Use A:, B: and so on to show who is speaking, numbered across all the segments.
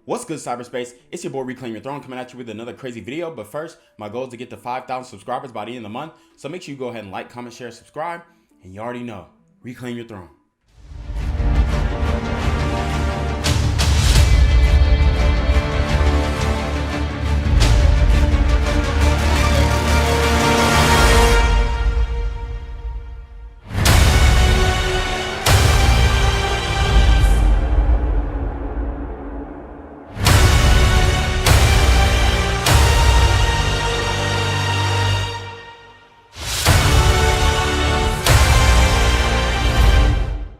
A: What's good, cyberspace? It's your boy Reclaim Your Throne coming at you with another crazy video. But first, my goal is to get to 5,000 subscribers by the end of the month. So make sure you go ahead and like, comment, share, subscribe. And you already know, Reclaim Your Throne.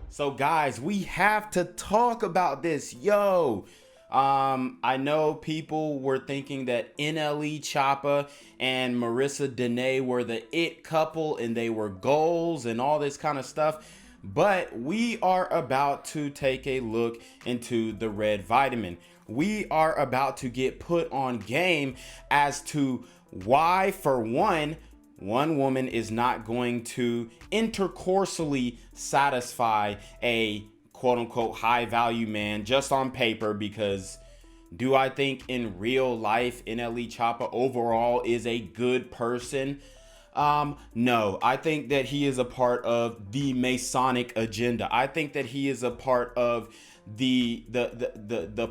A: So guys, we have to talk about this. I know people were thinking that NLE, Choppa, and Marissa Danae were the it couple and they were goals and all this kind of stuff. But we are about to take a look into the red vitamin. We are about to get put on game as to why, for one woman is not going to intercourseally satisfy a quote unquote high value man just on paper. Because do I think in real life NLE Choppa overall is a good person? No, I think that he is a part of the Masonic agenda. I think that he is a part of the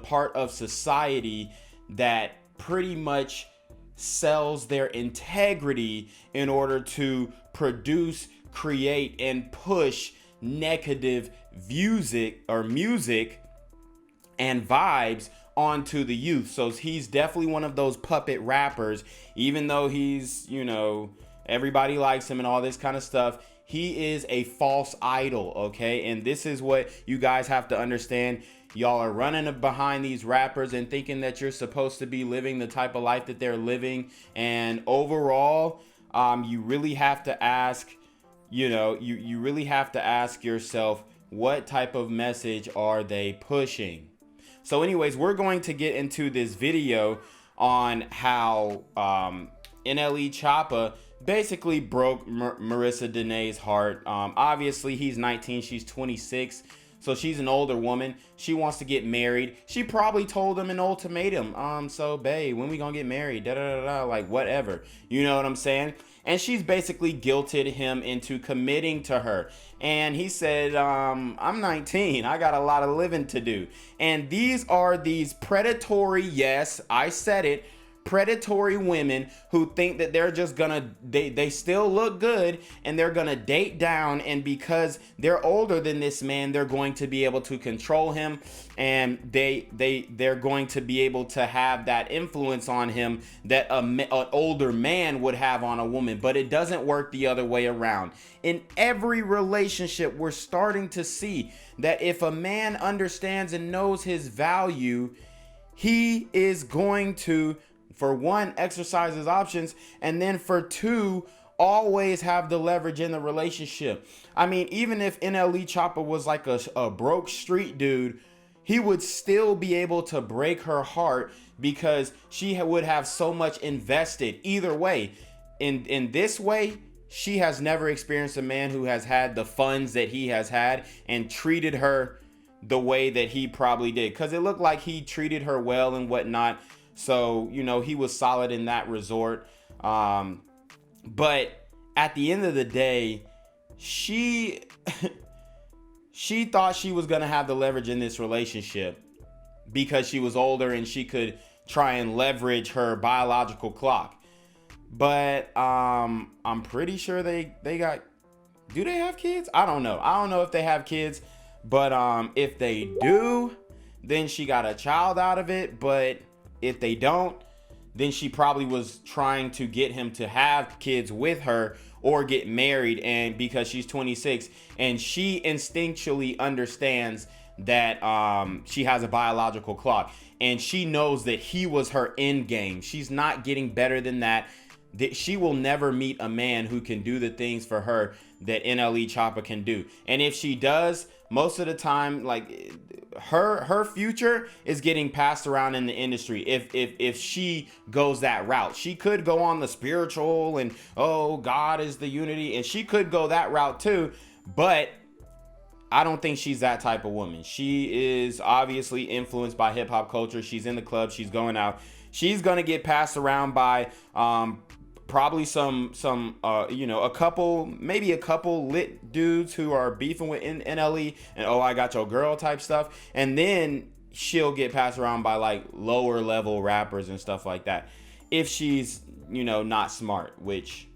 A: part of society that pretty much sells their integrity in order to produce, create, and push negative music and vibes onto the youth. So he's definitely one of those puppet rappers, even though he's, everybody likes him and all this kind of stuff. He is a false idol, okay? And this is what you guys have to understand. Y'all are running behind these rappers and thinking that you're supposed to be living the type of life that they're living. And overall, you really have to ask, you really have to ask yourself, what type of message are they pushing? So anyways, we're going to get into this video on how NLE Choppa basically broke Marissa Danae's heart. Obviously, he's 19, she's 26. So she's an older woman. She wants to get married. She probably told him an ultimatum. So babe, when we gonna get married? Da da da da. Like whatever. You know what I'm saying? And she's basically guilted him into committing to her. And he said, I'm 19. I got a lot of living to do. And these are these predatory, yes, I said it, predatory women who think that they're just gonna, they still look good and they're gonna date down, and because they're older than this man, they're going to be able to control him, and they're going to be able to have that influence on him that an older man would have on a woman. But it doesn't work the other way around. In every relationship, we're starting to see that if a man understands and knows his value, he is going to, for one, exercise his options, and then for two, always have the leverage in the relationship. I mean, even if NLE Choppa was like a broke street dude, he would still be able to break her heart because she would have so much invested. Either way, in this way, she has never experienced a man who has had the funds that he has had and treated her the way that he probably did, because it looked like he treated her well and whatnot. So, he was solid in that resort. But at the end of the day, she thought she was going to have the leverage in this relationship because she was older and she could try and leverage her biological clock. But I'm pretty sure they got, do they have kids? I don't know. I don't know if they have kids, but if they do, then she got a child out of it. But if they don't, then she probably was trying to get him to have kids with her or get married. And because she's 26 and she instinctually understands that she has a biological clock, and she knows that he was her end game. She's not getting better than that. That she will never meet a man who can do the things for her that NLE Choppa can do. And if she does, most of the time, like, her future is getting passed around in the industry. If she goes that route, she could go on the spiritual and, oh, God is the unity, and she could go that route too. But I don't think she's that type of woman. She is obviously influenced by hip hop culture. She's in the club. She's going out. She's gonna get passed around by probably some a couple, maybe a couple lit dudes who are beefing with NLE and I got your girl type stuff, and then she'll get passed around by like lower level rappers and stuff like that. If she's not smart, which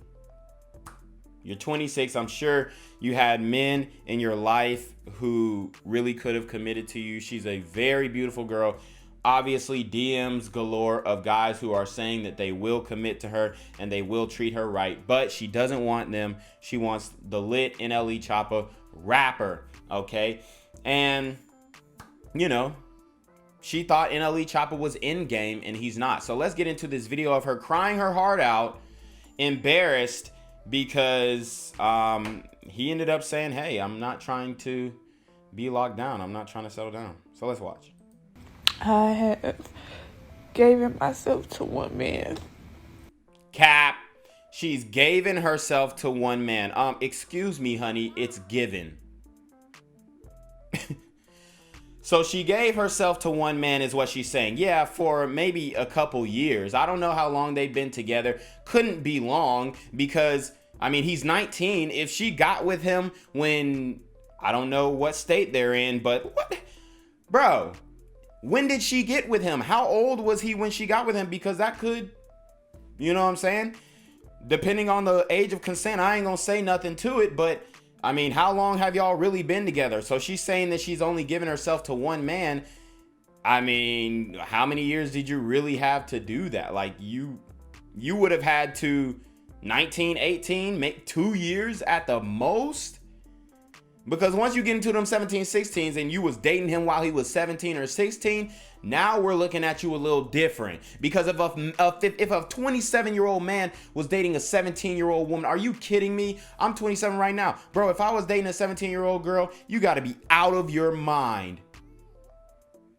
A: you're 26, I'm sure you had men in your life who really could have committed to you. She's a very beautiful girl. Obviously, DMs galore of guys who are saying that they will commit to her and they will treat her right, but she doesn't want them. She wants the lit NLE Choppa rapper, okay? And, she thought NLE Choppa was in game and he's not. So let's get into this video of her crying her heart out, embarrassed, because he ended up saying, hey, I'm not trying to be locked down. I'm not trying to settle down. So let's watch.
B: I have given myself to one man.
A: Cap. She's given herself to one man. Excuse me, honey. It's given. So she gave herself to one man is what she's saying. Yeah, for maybe a couple years. I don't know how long they've been together. Couldn't be long because, he's 19. If she got with him when, I don't know what state they're in, but what? Bro, when did she get with him? How old was he when she got with him? Because that could, you know what I'm saying? Depending on the age of consent, I ain't gonna say nothing to it, but how long have y'all really been together? So she's saying that she's only given herself to one man. How many years did you really have to do that? Like you would have had to 19, 18, make 2 years at the most. Because once you get into them 17, 16s and you was dating him while he was 17 or 16, now we're looking at you a little different. Because if a 27-year-old man was dating a 17-year-old woman, are you kidding me? I'm 27 right now. Bro, if I was dating a 17-year-old girl, you got to be out of your mind.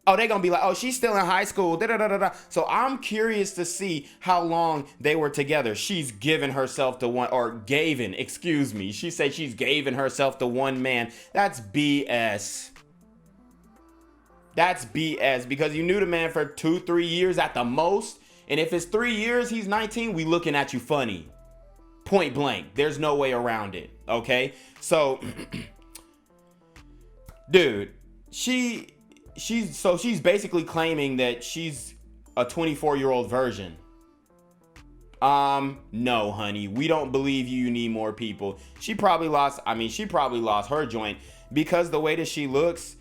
A: Oh, they're going to be like, oh, she's still in high school. Da, da, da, da, da. So I'm curious to see how long they were together. She's given herself to one, or gaven, excuse me. She said she's given herself to one man. That's BS. That's BS because you knew the man for 2-3 years at the most. And if it's 3 years, he's 19, we looking at you funny. Point blank. There's no way around it. Okay. So, dude, she's basically claiming that she's a 24-year-old version. No, honey, we don't believe you. You need more people. She probably lost her joint because the way that she looks,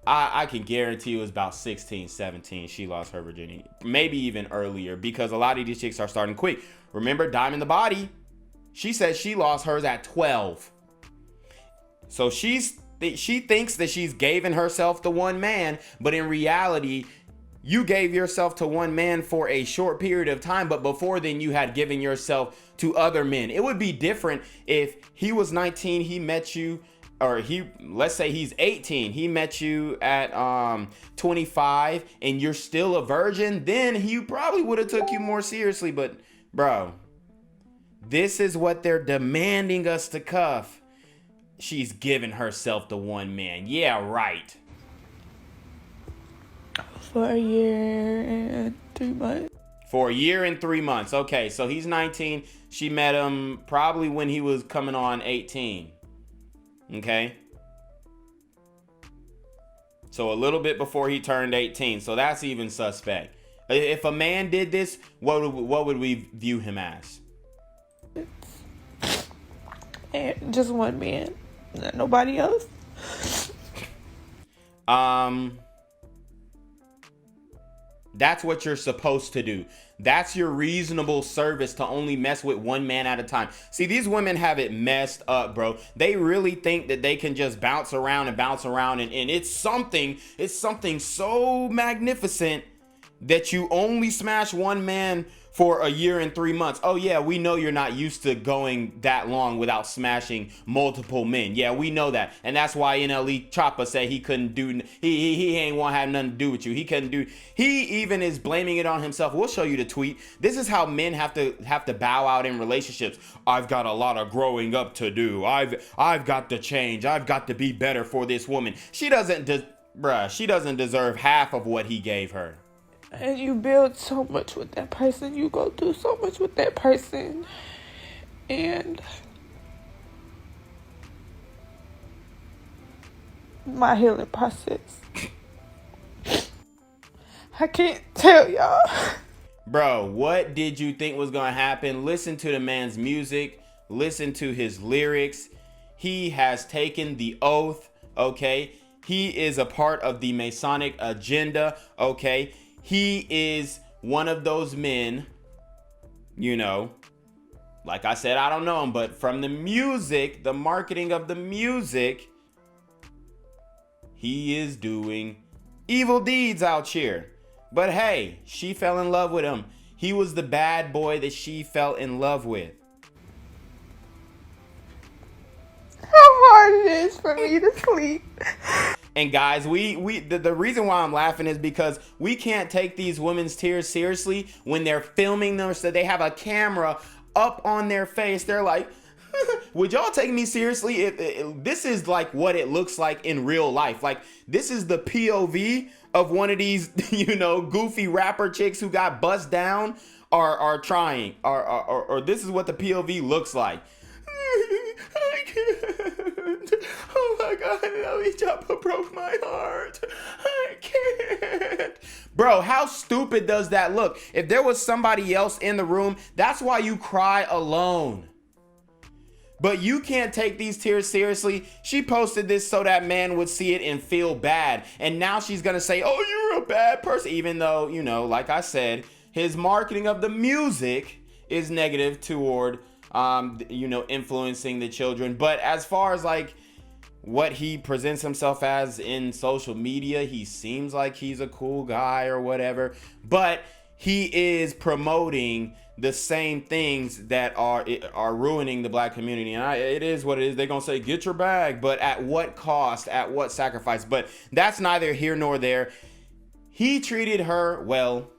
A: I can guarantee it was about 16, 17. She lost her virginity, maybe even earlier, because a lot of these chicks are starting quick. Remember Diamond the Body? She said she lost hers at 12. So she thinks that she's given herself to one man, but in reality, you gave yourself to one man for a short period of time, but before then you had given yourself to other men. It would be different if he was 19, he met you, or let's say he's 18, he met you at 25 and you're still a virgin, then he probably would have took you more seriously. But bro, this is what they're demanding us to cuff. She's giving herself to one man. Yeah, right.
B: For a year and 3 months.
A: For a year and 3 months. Okay, so he's 19. She met him probably when he was coming on 18. Okay. So a little bit before he turned 18. So that's even suspect. If a man did this, what would we view him as?
B: And just one man. Nobody else.
A: That's what you're supposed to do. That's your reasonable service, to only mess with one man at a time. See, these women have it messed up, bro. They really think that they can just bounce around and it's something so magnificent that you only smash one man for a year and 3 months. Oh yeah, we know you're not used to going that long without smashing multiple men. Yeah, we know that. And that's why NLE Choppa said he couldn't do, he ain't want to have nothing to do with you. He couldn't do, he even is blaming it on himself. We'll show you the tweet. This is how men have to bow out in relationships. I've got a lot of growing up to do. I've got to change. I've got to be better for this woman. She doesn't deserve half of what he gave her.
B: And you build so much with that person. You go through so much with that person. And my healing process, I can't tell y'all.
A: Bro, what did you think was gonna happen? Listen to the man's music. Listen to his lyrics. He has taken the oath, okay? He is a part of the Masonic agenda, okay? He is one of those men, you know, like I said, I don't know him, but from the music, the marketing of the music, he is doing evil deeds out here. But hey, she fell in love with him. He was the bad boy that she fell in love with.
B: How hard it is for me to sleep.
A: And guys, the reason why I'm laughing is because we can't take these women's tears seriously when they're filming them, so they have a camera up on their face. They're like, would y'all take me seriously? This is like what it looks like in real life. Like, this is the POV of one of these, you know, goofy rapper chicks who got bussed down are trying, or this is what the POV looks like. I can't. Oh my God, NLE Choppa broke my heart. I can't. Bro, how stupid does that look? If there was somebody else in the room, that's why you cry alone. But you can't take these tears seriously. She posted this so that man would see it and feel bad. And now she's gonna say, oh, you're a bad person. Even though, you know, like I said, his marketing of the music is negative toward, you know, influencing the children. But as far as like what he presents himself as in social media, he seems like he's a cool guy or whatever. But he is promoting the same things that are ruining the black community. And it is what it is. They're going to say, get your bag. But at what cost? At what sacrifice? But that's neither here nor there. He treated her well.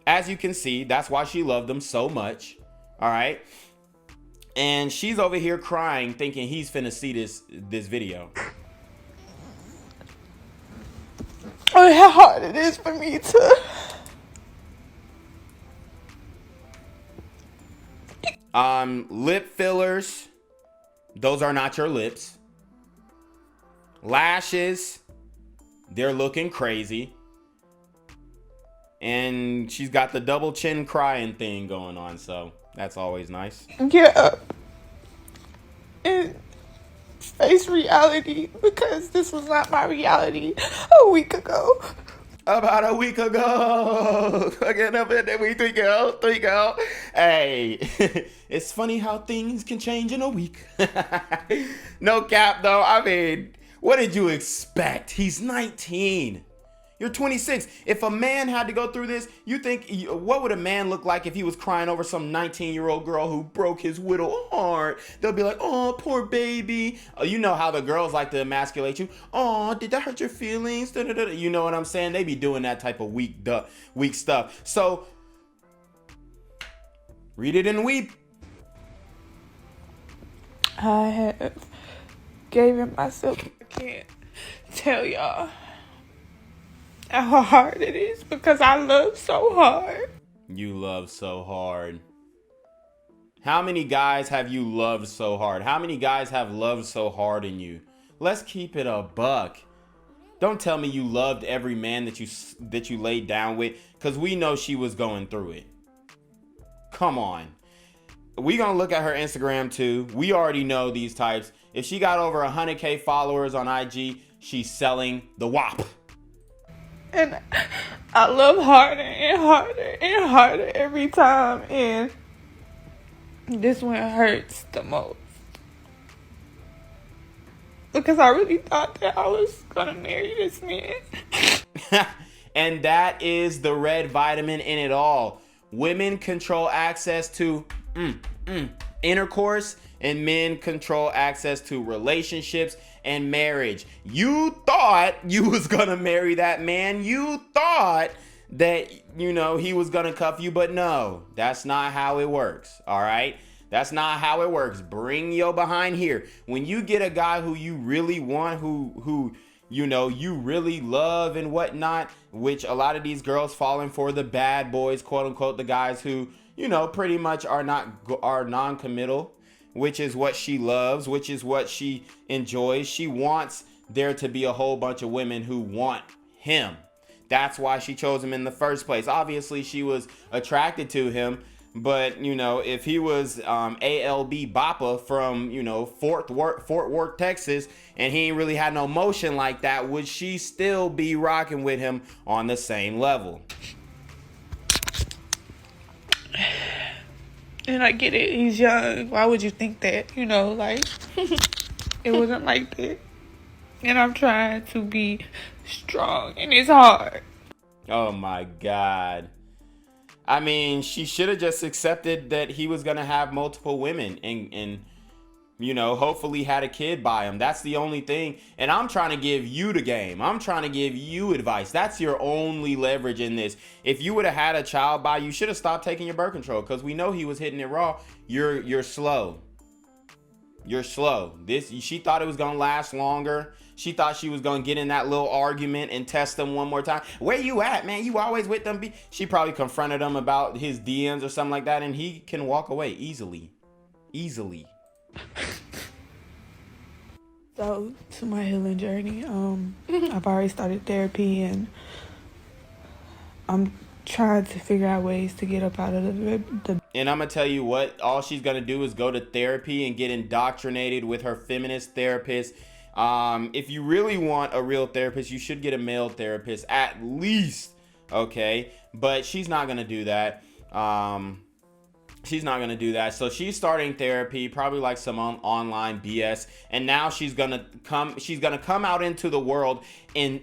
A: As you can see, that's why she loved him so much. All right. And she's over here crying, thinking he's finna see this video.
B: Oh, how hard it is for me to...
A: Lip fillers, those are not your lips. Lashes, they're looking crazy. And she's got the double chin crying thing going on, so that's always nice.
B: Get up and face reality, because this was not my reality a week ago.
A: About a week ago. Again, up in there, we tweak out. Hey, it's funny how things can change in a week. No cap, though. I mean, what did you expect? He's 19. You're 26. If a man had to go through this, you think, what would a man look like if he was crying over some 19-year-old girl who broke his little heart? They'll be like, oh, poor baby. You know how the girls like to emasculate you. Oh, did that hurt your feelings? Da-da-da-da. You know what I'm saying? They be doing that type of weak stuff. So, read it and weep.
B: I have given myself, I can't tell y'all how hard it is, because I love so hard.
A: You love so hard. How many guys have you loved so hard? How many guys have loved so hard in you? Let's keep it a buck. Don't tell me you loved every man that you laid down with, because we know she was going through it. Come on. We're going to look at her Instagram too. We already know these types. If she got over 100K followers on IG, she's selling the WAP.
B: And I love harder and harder and harder every time. And this one hurts the most, because I really thought that I was going to marry this man.
A: And that is the red vitamin in it all. Women control access to intercourse, and men control access to relationships and marriage. You thought you was gonna marry that man. You thought that, you know, he was gonna cuff you, but no, that's not how it works. All right, that's not how it works. Bring your behind here. When you get a guy who you really want, who you know you really love and whatnot, which a lot of these girls falling for the bad boys, quote unquote, the guys who, you know, pretty much are non-committal, which is what she loves, which is what she enjoys. She wants there to be a whole bunch of women who want him. That's why she chose him in the first place. Obviously, she was attracted to him, but, you know, if he was ALB Bappa from, you know, Fort Worth, Texas, and he ain't really had no motion like that, would she still be rocking with him on the same level?
B: And I get it, he's young. Why would you think that? You know, like, it wasn't like that. And I'm trying to be strong, and it's hard.
A: Oh my God. I mean, she should have just accepted that he was going to have multiple women and, you know, hopefully had a kid by him. That's the only thing. And I'm trying to give you the game. I'm trying to give you advice. That's your only leverage in this. If you would have had a child by you, should have stopped taking your birth control, because we know he was hitting it raw. You're slow. You're slow. She thought it was going to last longer. She thought she was going to get in that little argument and test him one more time. Where you at, man? You always with them. She probably confronted him about his DMs or something like that, and he can walk away easily. Easily.
B: So, to my healing journey, I've already started therapy, and I'm trying to figure out ways to get up out of the
A: And I'm going to tell you what, all she's going to do is go to therapy and get indoctrinated with her feminist therapist. If you really want a real therapist, you should get a male therapist at least, okay? But she's not going to do that. She's not going to do that. So she's starting therapy, probably like some online BS. And now she's going to come out into the world and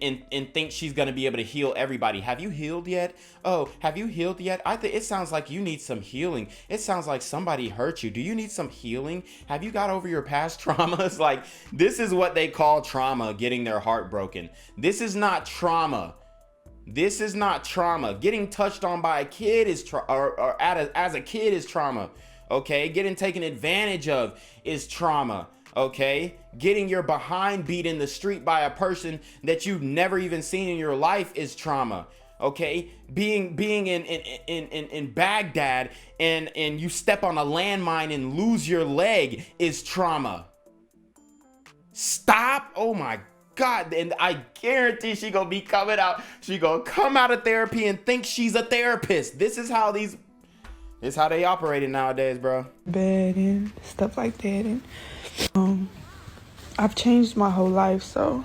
A: think she's going to be able to heal everybody. Have you healed yet? Oh, have you healed yet? I think it sounds like you need some healing. It sounds like somebody hurt you. Do you need some healing? Have you got over your past traumas? Like, this is what they call trauma, getting their heart broken. This is not trauma. This is not trauma. Getting touched on by a kid is as a kid is trauma. Okay? Getting taken advantage of is trauma. Okay? Getting your behind beat in the street by a person that you've never even seen in your life is trauma. Okay? Being in Baghdad and you step on a landmine and lose your leg is trauma. Stop. Oh my God. And I guarantee she gonna be coming out. She gonna come out of therapy and think she's a therapist. This is how they operating nowadays, bro.
B: bed and stuff like that. And I've changed my whole life, so.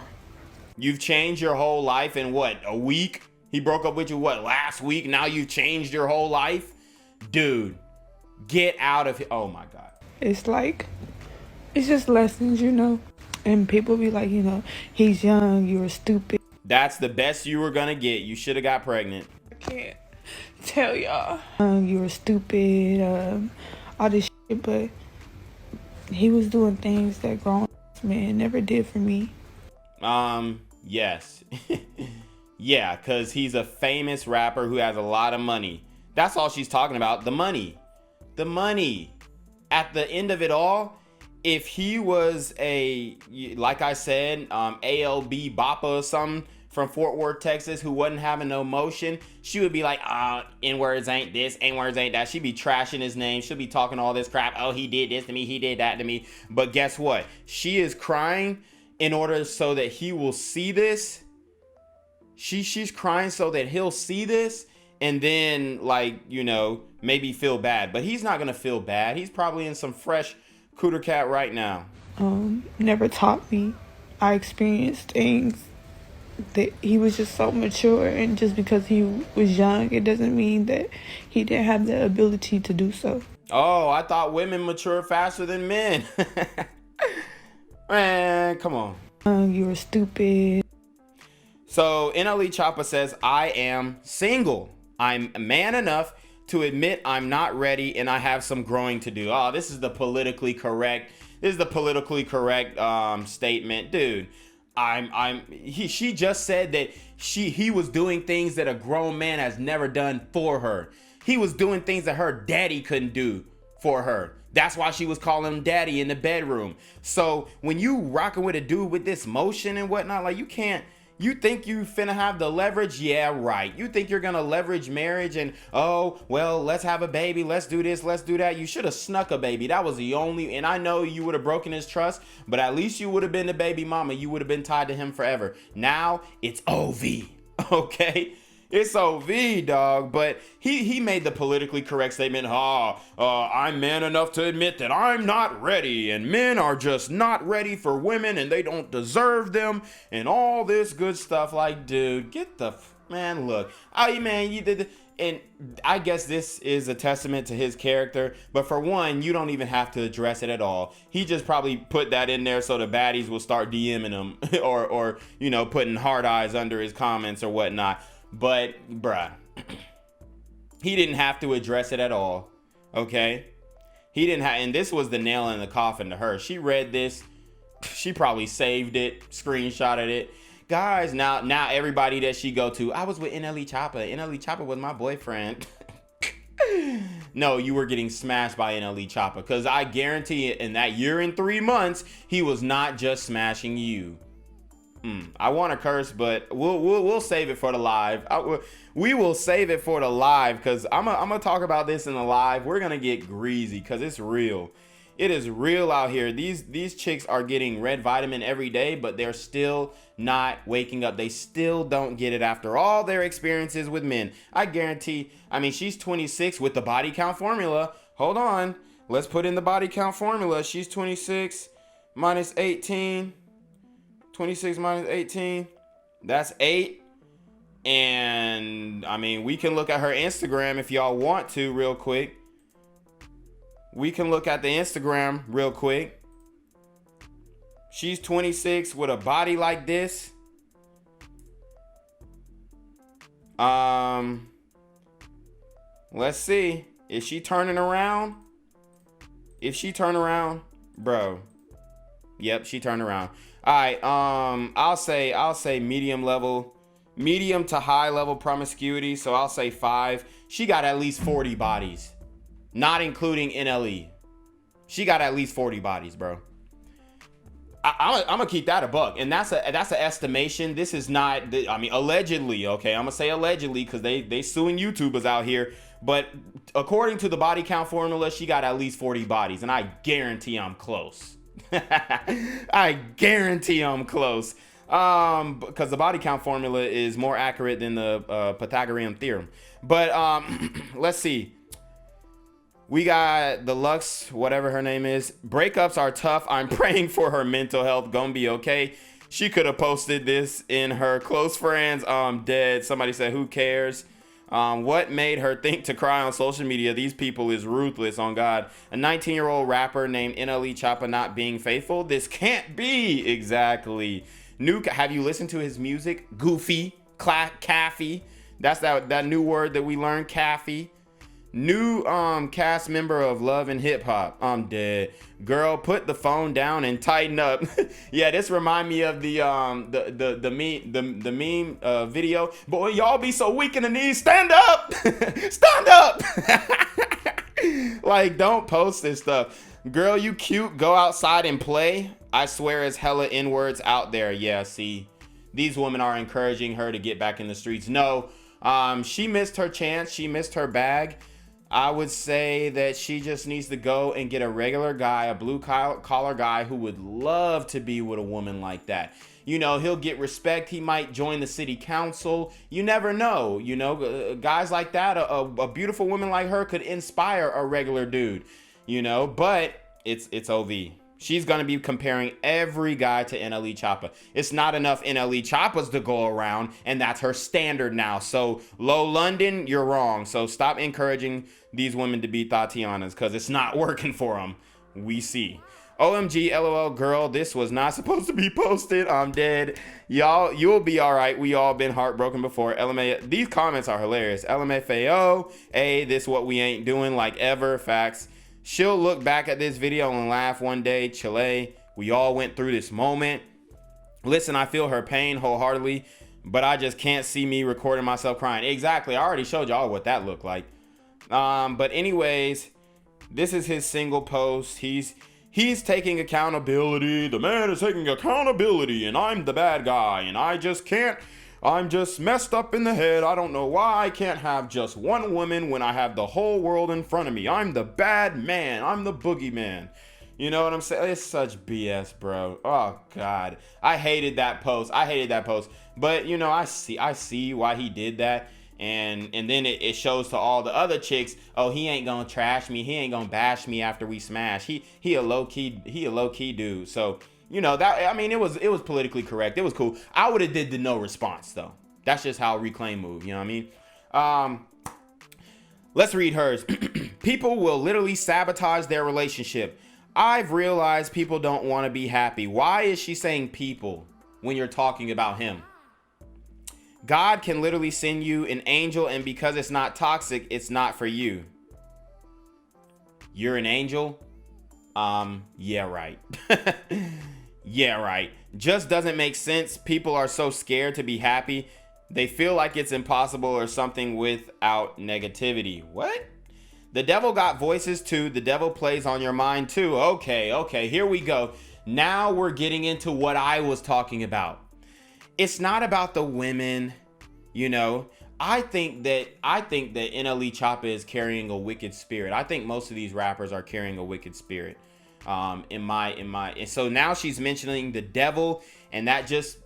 A: You've changed your whole life in what, a week? He broke up with you, what, last week? Now you've changed your whole life? Dude, get out of here. Oh my God.
B: It's like, it's just lessons, you know. And people be like, you know, he's young, you were stupid.
A: That's the best you were gonna get. You should have got pregnant.
B: I can't tell y'all. You were stupid, all this shit, but he was doing things that grown men never did for me.
A: Yes. Yeah, because he's a famous rapper who has a lot of money. That's all she's talking about. The money. The money. At the end of it all, if he was like I said, ALB Bappa or something from Fort Worth, Texas, who wasn't having no motion, she would be like, N-words ain't this, N-words ain't that. She'd be trashing his name. She'll be talking all this crap. Oh, he did this to me. He did that to me. But guess what? She is crying in order so that he will see this. She's crying so that he'll see this and then, like, you know, maybe feel bad. But he's not going to feel bad. He's probably in some fresh cooter cat right now.
B: Never taught me. I experienced things that he was just so mature, and just because he was young, it doesn't mean that he didn't have the ability to do so.
A: Oh, I thought women mature faster than men. Man, come on.
B: You were stupid.
A: So NLE Choppa says, I am single. I'm man enough to admit I'm not ready and I have some growing to do. Oh, this is the politically correct. This is the politically correct statement, dude. She just said that he was doing things that a grown man has never done for her. He was doing things that her daddy couldn't do for her. That's why she was calling him daddy in the bedroom. So when you rocking with a dude with this motion and whatnot, like you think you finna have the leverage? Yeah, right. You think you're gonna leverage marriage and, oh, well, let's have a baby. Let's do this. Let's do that. You should have snuck a baby. That was the only, and I know you would have broken his trust, but at least you would have been the baby mama. You would have been tied to him forever. Now it's OV. Okay? It's OV, dog. But he made the politically correct statement. I'm man enough to admit that I'm not ready, and men are just not ready for women, and they don't deserve them, and all this good stuff. Like, dude, get the man. Look, you did. And I guess this is a testament to his character. But for one, you don't even have to address it at all. He just probably put that in there so the baddies will start DMing him or putting hard eyes under his comments or whatnot. But, bruh, he didn't have to address it at all, okay? He didn't have, and this was the nail in the coffin to her. She read this, she probably saved it, screenshotted it. Guys, now everybody that she go to, I was with NLE Choppa. NLE Choppa was my boyfriend. No, you were getting smashed by NLE Choppa, because I guarantee it, in that year and 3 months, he was not just smashing you. I want to curse, but we'll save it for the live. We will save it for the live, because I'm gonna talk about this in the live. We're gonna get greasy because it's real. It is real out here. These chicks are getting red vitamin every day, but they're still not waking up. They still don't get it after all their experiences with men. I guarantee. I mean, she's 26 with the body count formula. Hold on, let's put in the body count formula. She's 26 minus 18. 26 minus 18, that's 8. And I mean, we can look at her Instagram if y'all want to real quick. We can look at the Instagram real quick. She's 26 with a body like this. Let's see. Is she turning around? If she turn around, bro. Yep, she turned around. All right, I'll say medium to high level promiscuity. So I'll say 5. She got at least 40 bodies, not including NLE. She got at least 40 bodies, bro. I'm gonna keep that a buck, and that's an estimation. This is not. I mean, allegedly. Okay, I'm gonna say allegedly because they suing YouTubers out here. But according to the body count formula, she got at least 40 bodies, and I guarantee I'm close. I guarantee I'm close, because the body count formula is more accurate than the Pythagorean theorem. But let's see. We got the Lux, whatever her name is. Breakups are tough. I'm praying for her mental health. Gonna be okay. She could have posted this in her close friends. Dead. Somebody said, who cares? What made her think to cry on social media? These people is ruthless, on God. A 19-year-old rapper named NLE Choppa not being faithful? This can't be. Exactly. Have you listened to his music? Goofy. Caffy. That's that new word that we learned, Caffy. New cast member of Love and Hip Hop. I'm dead. Girl, put the phone down and tighten up. Yeah, this remind me of the meme video. Boy, y'all be so weak in the knees. Stand up. Stand up. Like, don't post this stuff. Girl, you cute. Go outside and play. I swear it's hella N-words out there. Yeah, see, these women are encouraging her to get back in the streets. No, she missed her chance. She missed her bag. I would say that she just needs to go and get a regular guy, a blue collar guy who would love to be with a woman like that. You know, he'll get respect. He might join the city council. You never know. You know, guys like that, a beautiful woman like her could inspire a regular dude, you know, but it's OV. She's going to be comparing every guy to NLE Choppa. It's not enough NLE Choppas to go around, and that's her standard now. So, Low London, you're wrong. So, stop encouraging these women to be Tatianas, because it's not working for them. We see. OMG, LOL, girl, this was not supposed to be posted. I'm dead. Y'all, you'll be all right. We all been heartbroken before. LMA, these comments are hilarious. LMFAO, this what we ain't doing like ever. Facts. She'll look back at this video and laugh one day. Chile, we all went through this moment. Listen, I feel her pain wholeheartedly, but I just can't see me recording myself crying. Exactly. I already showed y'all what that looked like. But anyways, this is his single post. He's taking accountability. The man is taking accountability, and I'm the bad guy, and I just can't. I'm just messed up in the head. I don't know why I can't have just one woman when I have the whole world in front of me. I'm the bad man. I'm the boogeyman. You know what I'm saying? It's such BS, bro. Oh God, I hated that post. But you know, I see why he did that. And then it shows to all the other chicks, oh, he ain't gonna trash me, he ain't gonna bash me after we smash. He a low key dude. So, you know, that, I mean, it was politically correct. It was cool. I would have did the no response though. That's just how Reclaim move, you know what I mean? Let's read hers. People will literally sabotage their relationship. I've realized people don't want to be happy. Why is she saying people when you're talking about him? God can literally send you an angel, and because it's not toxic, it's not for you. You're an angel? Yeah, right. Yeah, right. Just doesn't make sense. People are so scared to be happy. They feel like it's impossible or something without negativity. What? The devil got voices too. The devil plays on your mind too. Okay, here we go. Now we're getting into what I was talking about. It's not about the women, you know. I think that NLE Choppa is carrying a wicked spirit. I think most of these rappers are carrying a wicked spirit. And so now she's mentioning the devil, and that just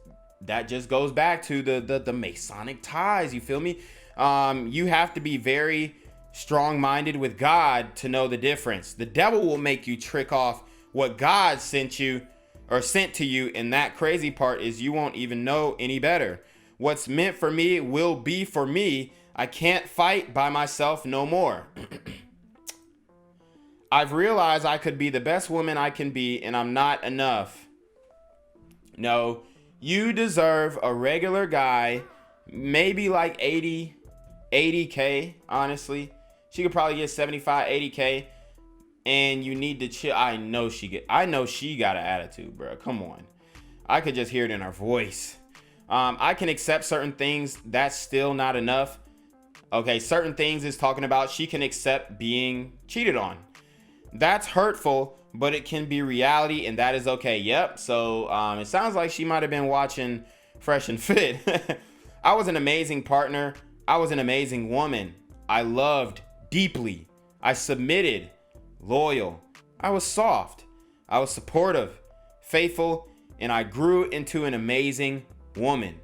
A: goes back to the Masonic ties. You feel me? You have to be very strong-minded with God to know the difference. The devil will make you trick off what God sent you or sent to you, and that crazy part is you won't even know any better. What's meant for me will be for me. I can't fight by myself no more. I've realized I could be the best woman I can be, and I'm not enough. No, you deserve a regular guy, maybe like 80K, honestly. She could probably get 75, 80K. And you need to chill. I know she got an attitude, bro. Come on. I could just hear it in her voice. I can accept certain things. That's still not enough. Okay, certain things is talking about she can accept being cheated on. That's hurtful, but it can be reality, and that is okay. Yep. So it sounds like she might have been watching Fresh and Fit. I was an amazing partner. I was an amazing woman. I loved deeply. I submitted. Loyal. I was soft. I was supportive, faithful, and I grew into an amazing woman.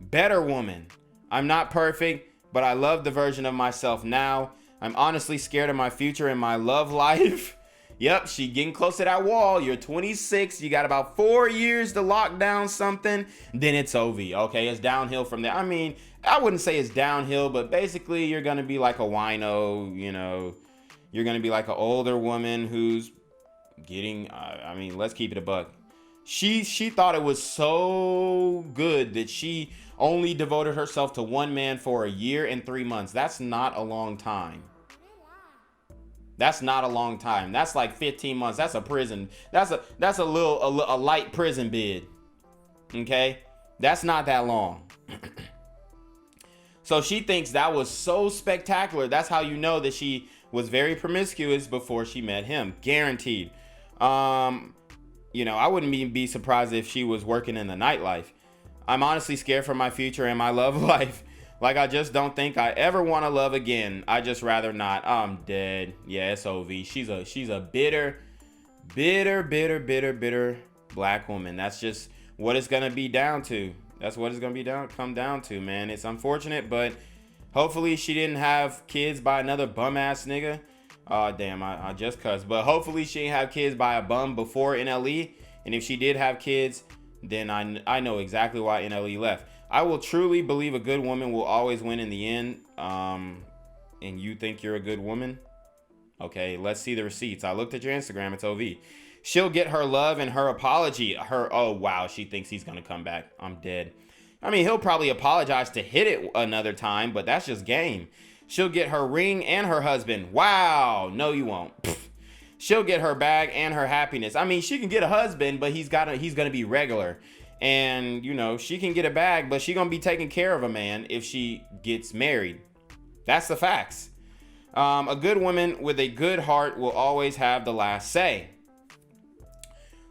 A: Better woman. I'm not perfect, but I love the version of myself now. I'm honestly scared of my future and my love life. Yep, she getting close to that wall. You're 26. You got about 4 years to lock down something. Then it's over. Okay, it's downhill from there. I mean, I wouldn't say it's downhill, but basically you're going to be like a wino, you know. You're going to be like an older woman who's getting, let's keep it a buck. She thought it was so good that she only devoted herself to one man for a year and 3 months. That's not a long time. That's not a long time. That's like 15 months. That's a prison. That's a light prison bid. Okay? That's not that long. So she thinks that was so spectacular. That's how you know that she was very promiscuous before she met him. Guaranteed. You know, I wouldn't even be surprised if she was working in the nightlife. I'm honestly scared for my future and my love life. Like, I just don't think I ever want to love again. I just rather not. I'm dead. Yeah, it's OV. She's a bitter black woman. That's just what it's gonna be down to. That's what it's gonna be come down to, man. It's unfortunate, but hopefully she didn't have kids by another bum ass nigga. Damn, I just cussed. But hopefully she didn't have kids by a bum before NLE. And if she did have kids, then I know exactly why NLE left. I will truly believe a good woman will always win in the end. And you think you're a good woman? Okay, let's see the receipts. I looked at your Instagram. It's OV. She'll get her love and her apology. Oh wow, she thinks he's gonna come back. I'm dead. I mean, he'll probably apologize to hit it another time, but that's just game. She'll get her ring and her husband. Wow, no you won't. Pfft. She'll get her bag and her happiness. I mean, she can get a husband, but he's gonna be regular. And you know, she can get a bag, but she's gonna be taking care of a man if she gets married. That's the facts. A good woman with a good heart will always have the last say.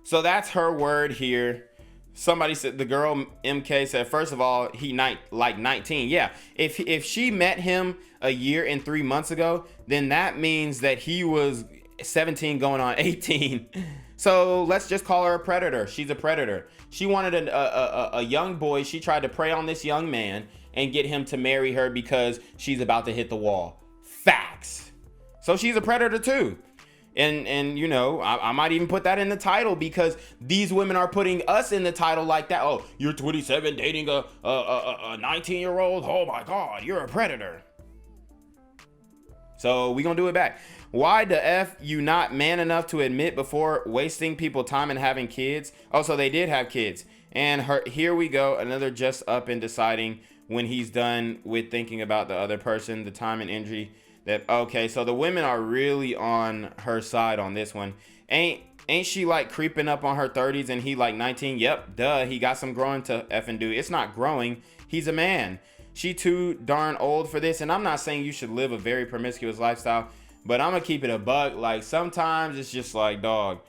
A: So that's her word here. Somebody said, the girl MK said, first of all, he like 19. Yeah, if she met him a year and 3 months ago, then that means that he was 17 going on 18. So let's just call her a predator. She's a predator. She wanted a young boy. She tried to prey on this young man and get him to marry her because she's about to hit the wall. Facts. So she's a predator too. And you know, I might even put that in the title because these women are putting us in the title like that. Oh, you're 27 dating a 19-year-old. Oh my God, you're a predator. So we gonna do it back. Why the F you not man enough to admit before wasting people time and having kids? Oh, so they did have kids. And here we go, another just up and deciding when he's done with thinking about the other person, the time and energy. Okay, so the women are really on her side on this one. Ain't she like creeping up on her 30s and he like 19? Yep, duh, he got some growing to effing do. It's not growing, he's a man. She too darn old for this. And I'm not saying you should live a very promiscuous lifestyle, but I'm gonna keep it a buck. Like sometimes it's just like, dog,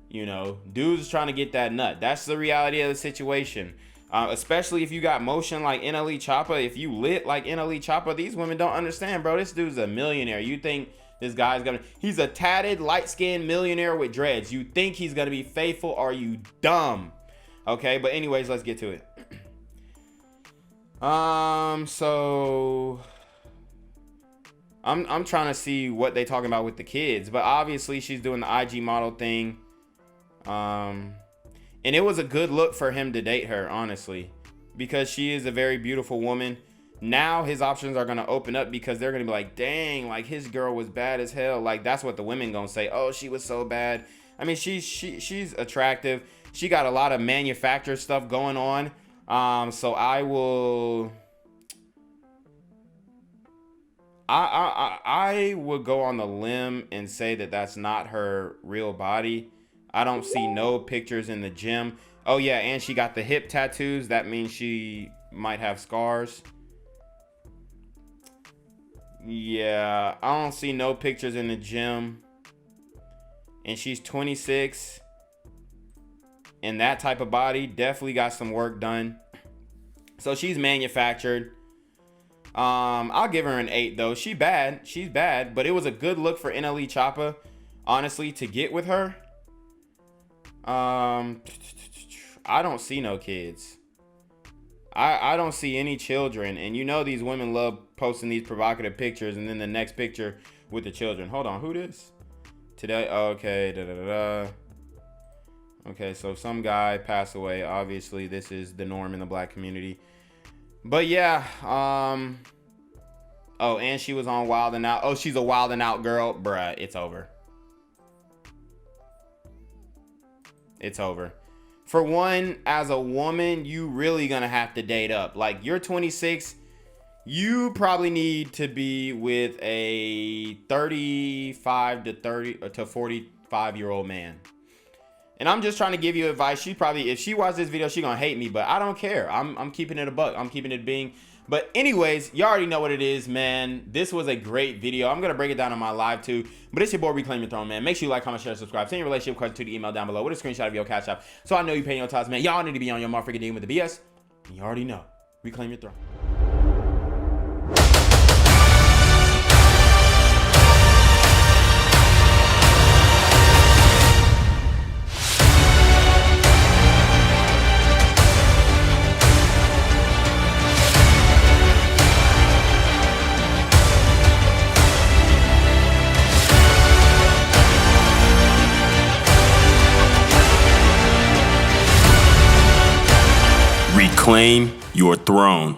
A: you know, dudes trying to get that nut. That's the reality of the situation. Especially if you got motion like NLE Choppa. If you lit like NLE Choppa, these women don't understand, bro. This dude's a millionaire. You think this guy's he's a tatted, light-skinned millionaire with dreads. You think he's gonna be faithful? Are you dumb? Okay, but anyways, let's get to it. So I'm trying to see what they talking about with the kids, but obviously she's doing the IG model thing. And it was a good look for him to date her, honestly, because she is a very beautiful woman. Now his options are going to open up because they're going to be like, dang, like his girl was bad as hell. Like that's what the women going to say. Oh, she was so bad. I mean, she's attractive. She got a lot of manufactured stuff going on. So I would go on the limb and say that that's not her real body. I don't see no pictures in the gym. Oh yeah, and she got the hip tattoos. That means she might have scars. Yeah, I don't see no pictures in the gym. And she's 26. And that type of body definitely got some work done. So she's manufactured. I'll give her an 8 though. She's bad, but it was a good look for NLE Choppa, honestly, to get with her. I don't see no kids. I don't see any children. And you know these women love posting these provocative pictures and then the next picture with the children. Hold on, who this? Today, okay, Okay, so some guy passed away. Obviously, this is the norm in the black community. But yeah, oh, and she was on Wild and Out. Oh, she's a Wild and Out girl. Bruh, it's over. It's over. For one, as a woman, you really gonna have to date up. Like, you're 26, you probably need to be with a 35 to 30 to 45-year-old man. And I'm just trying to give you advice. She probably, if she watches this video, she gonna hate me, but I don't care. I'm keeping it a buck. I'm keeping it being. But anyways, you already know what it is, man. This was a great video. I'm going to break it down on my live too. But it's your boy, Reclaim Your Throne, man. Make sure you like, comment, share, subscribe. Send your relationship question to the email down below with a screenshot of your CashApp. So I know you paying your tithes, man. Y'all need to be on your motherfucking game with the BS. And you already know. Reclaim your throne. Reclaim your throne.